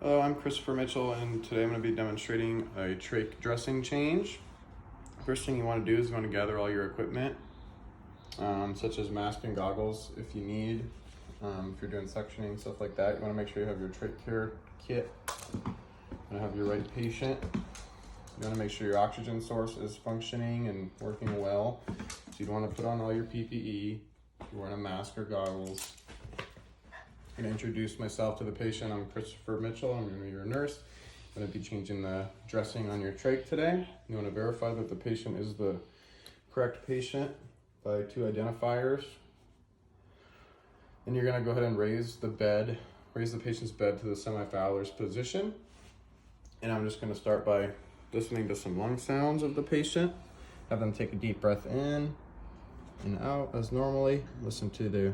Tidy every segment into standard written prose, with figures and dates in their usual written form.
Hello, I'm Christopher Mitchell, and today I'm going to be demonstrating a trach dressing change. First thing you want to do is you want to gather all your equipment, such as mask and goggles if you need. If you're doing suctioning, stuff like that, you want to make sure you have your trach care kit. You want to have your right patient. You want to make sure your oxygen source is functioning and working well. So you'd want to put on all your PPE. If you're wearing a mask or goggles. I'm going to introduce myself to the patient. I'm Christopher Mitchell. I'm going to be your nurse. I'm going to be changing the dressing on your trach today. You want to verify that the patient is the correct patient by 2 identifiers. And you're going to go ahead and raise the patient's bed to the semi-Fowler's position. And I'm just going to start by listening to some lung sounds of the patient. Have them take a deep breath in and out as normally. Listen to the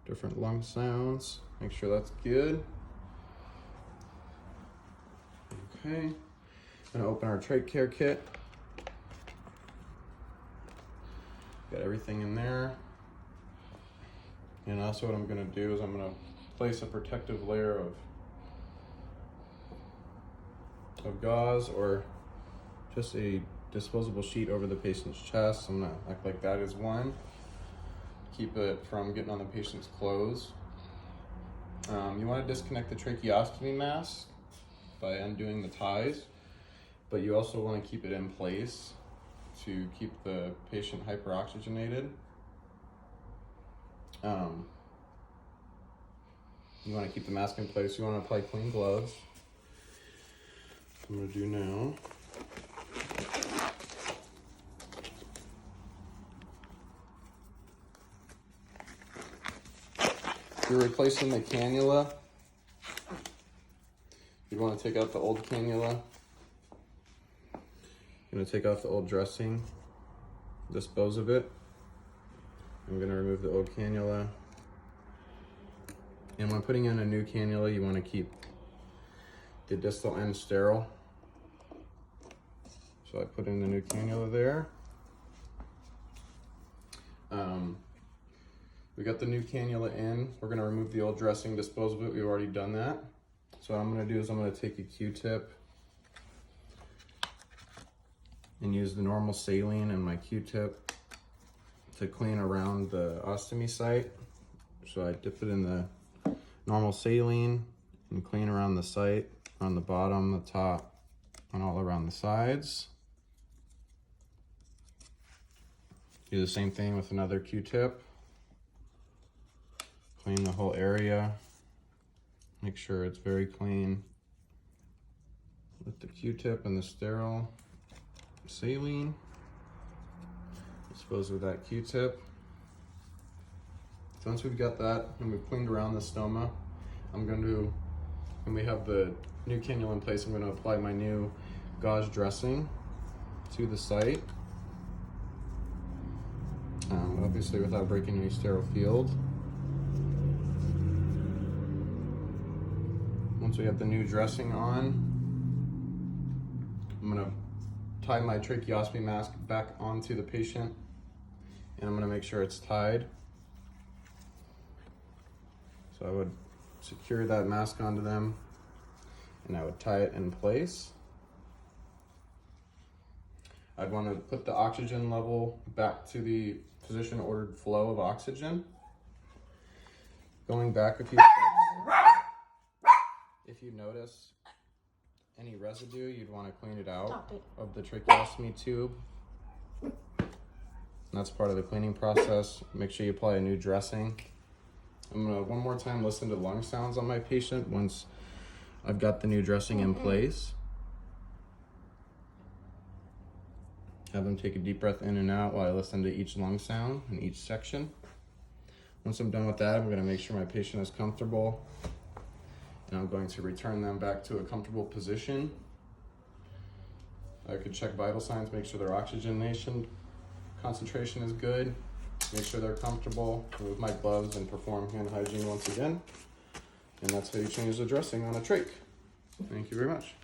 different lung sounds. Make sure that's good. Okay, I'm gonna open our trach care kit. Got everything in there. And also what I'm gonna do is I'm gonna place a protective layer of gauze or just a disposable sheet over the patient's chest. I'm gonna act like that is one. Keep it from getting on the patient's clothes. You want to disconnect the tracheostomy mask by undoing the ties, but you also want to keep it in place to keep the patient hyperoxygenated. You want to keep the mask in place. You want to apply clean gloves. I'm going to do now. You're replacing the cannula. You want to take out the old cannula. I'm going to take off the old dressing, dispose of it. I'm going to remove the old cannula. And when putting in a new cannula, you want to keep the distal end sterile. So I put in the new cannula there. We got the new cannula in. We're gonna remove the old dressing, dispose of it. We've already done that. So what I'm gonna do is I'm gonna take a Q-tip and use the normal saline and my Q-tip to clean around the ostomy site. So I dip it in the normal saline and clean around the site, on the bottom, the top, and all around the sides. Do the same thing with another Q-tip. Clean the whole area. Make sure it's very clean with the Q-tip and the sterile saline. Dispose of that Q-tip. So once we've got that and we've cleaned around the stoma, when we have the new cannula in place, I'm going to apply my new gauze dressing to the site. Obviously without breaking any sterile field. Once we have the new dressing on, I'm going to tie my tracheostomy mask back onto the patient, and I'm going to make sure it's tied. So I would secure that mask onto them, and I would tie it in place. I'd want to put the oxygen level back to the physician-ordered flow of oxygen. Going back a few steps, if you notice any residue, you'd want to clean it out of the tracheostomy tube. And that's part of the cleaning process. Make sure you apply a new dressing. I'm going to one more time listen to lung sounds on my patient once I've got the new dressing in place. Have them take a deep breath in and out while I listen to each lung sound in each section. Once I'm done with that, I'm going to make sure my patient is comfortable. And I'm going to return them back to a comfortable position. I could check vital signs, make sure their oxygenation concentration is good, make sure they're comfortable, remove my gloves, and perform hand hygiene once again. And that's how you change the dressing on a trach. Thank you very much.